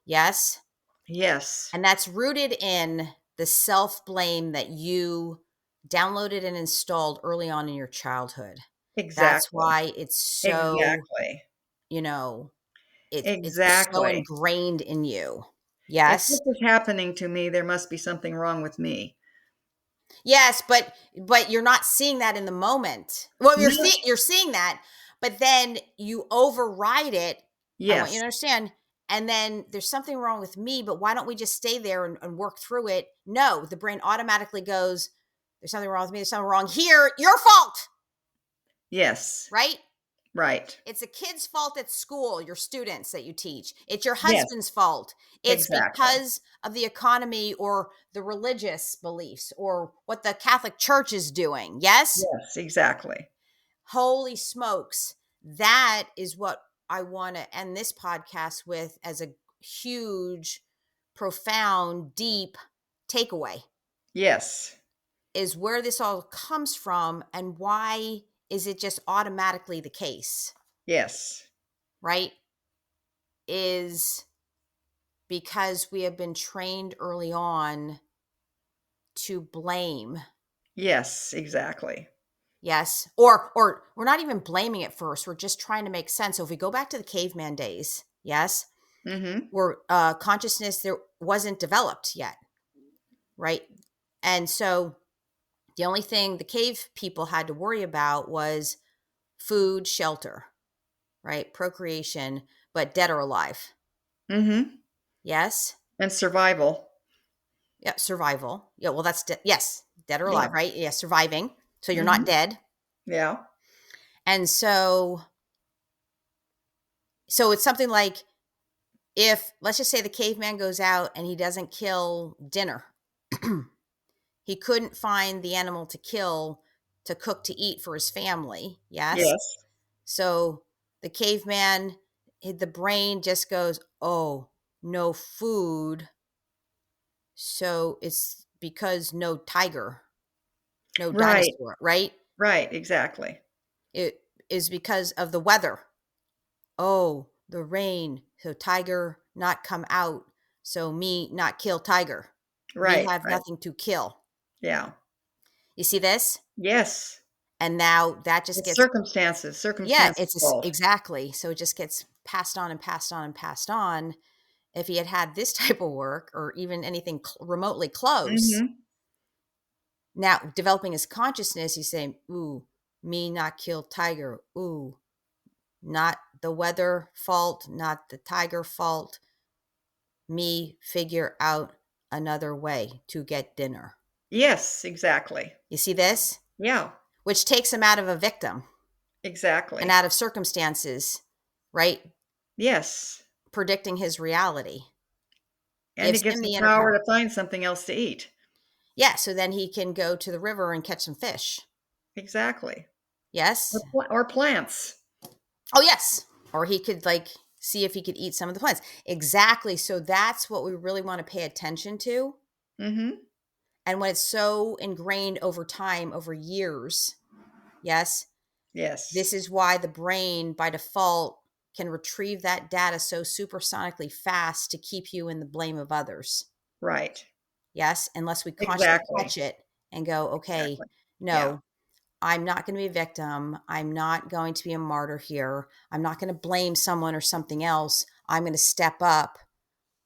Yes. Yes. And that's rooted in the self blame that you downloaded and installed early on in your childhood. That's Exactly. why it's so, Exactly. you know, it's so Exactly. ingrained in you. If Yes. this is happening to me, there must be something wrong with me. Yes, but you're not seeing that in the moment. Well, No. you're seeing that, but then you override it. I want you Yes. to understand. And then there's something wrong with me, but why don't we just stay there and work through it? No, the brain automatically goes, there's something wrong with me, there's something wrong here, your fault, Yes. right? Right. It's a kid's fault at school, your students that you teach. It's your Yes. husband's fault. It's Exactly. because of the economy or the religious beliefs or what the Catholic Church is doing. Yes? Yes. Exactly. Holy smokes. That is what I want to end this podcast with as a huge, profound, deep takeaway Yes. is where this all comes from and why is it just automatically the case, Yes. right? Is because we have been trained early on to blame. Yes. Exactly. Yes. Or we're not even blaming at first. We're just trying to make sense. So if we go back to the caveman days, yes, Mm-hmm. where consciousness there wasn't developed yet, right? And so the only thing the cave people had to worry about was food, shelter, right? Procreation, but dead or alive. Mm-hmm. Yes. And survival. Yeah, survival. Yeah, well, yes, dead or Yeah. alive, right? Yeah, surviving. So you're not Mm-hmm. dead. Yeah. And so it's something like if let's just say the caveman goes out and he doesn't kill dinner. He couldn't find the animal to kill to cook to eat for his family. Yes. Yes. So the caveman, the brain just goes, "Oh, no food." So it's because no tiger, no Right. dinosaur, right? Right. Exactly. It is because of the weather. Oh, the rain. So tiger not come out. So me not kill tiger. Me Right. have Right. nothing to kill. Yeah. You see this? Yes. And now that just It's gets, circumstances. yeah, Circumstances it's just, fault. exactly. So it just gets passed on and passed on and passed on. If he had had this type of work or even anything remotely close, Mm-hmm. now developing his consciousness, he's saying, ooh, me not kill tiger. Ooh, not the weather fault, not the tiger fault. Me figure out another way to get dinner. Yes. Exactly. You see this? Yeah. Which takes him out of a victim and Exactly. out of circumstances, right? Yes. Predicting his reality. And it Gives gives him the the inner power power. to find something else to eat. Yeah, so then he can go to the river and catch some fish. Exactly. Yes? Or plants. Oh, yes. Or he could like see if he could eat some of the plants. Exactly. So that's what we really want to pay attention to. Mhm. And when it's so ingrained over time, over years, yes, Yes. this is why the brain by default can retrieve that data so supersonically fast to keep you in the blame of others. Right. Yes, unless we consciously Exactly. catch it and go, okay, Exactly. Yeah. no, I'm not going to be a victim. I'm not going to be a martyr here. I'm not going to blame someone or something else. I'm going to step up,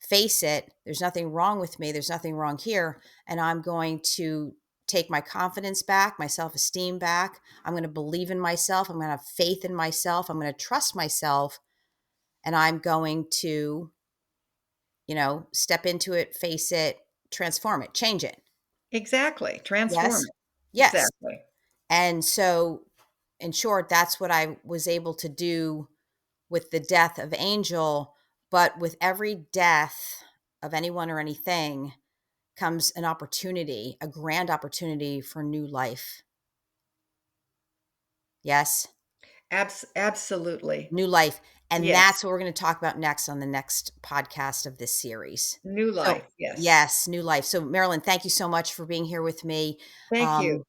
face it. There's nothing wrong with me. There's nothing wrong here. And I'm going to take my confidence back, my self esteem back. I'm going to believe in myself. I'm going to have faith in myself. I'm going to trust myself. And I'm going to, step into it, face it, transform it, change it. Exactly. Transform Yes. it. Yes. Exactly. And so, in short, that's what I was able to do with the death of Angel. But with every death of anyone or anything comes an opportunity, a grand opportunity for new life. Yes, Absolutely. new life. And Yes. that's what we're going to talk about next on the next podcast of this series. New So, life. Yes. yes, new life. So, Marilyn, thank you so much for being here with me. Thank you.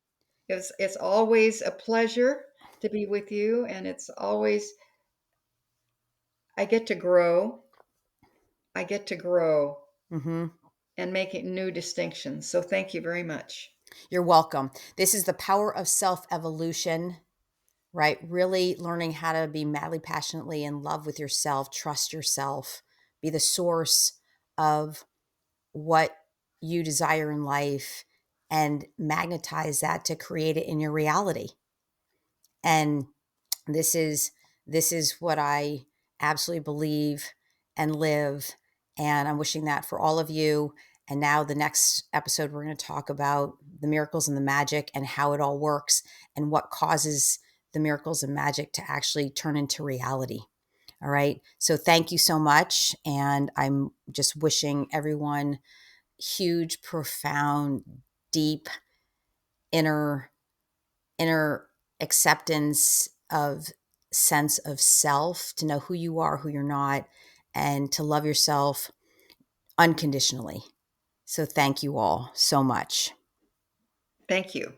Um, It's always a pleasure to be with you, and it's always I get to grow. I get to grow mhm. and make it new distinctions. So thank you very much. You're welcome. This is the power of self evolution, right? Really learning how to be madly, passionately in love with yourself, trust yourself, be the source of what you desire in life, and magnetize that to create it in your reality. And this is what I absolutely believe and live, and I'm wishing that for all of you. And now the next episode we're going to talk about the miracles and the magic and how it all works and what causes the miracles and magic to actually turn into reality. All right. So thank you so much, and I'm just wishing everyone huge, profound, deep inner acceptance of sense of self, to know who you are, who you're not, and to love yourself unconditionally. So thank you all so much. Thank you.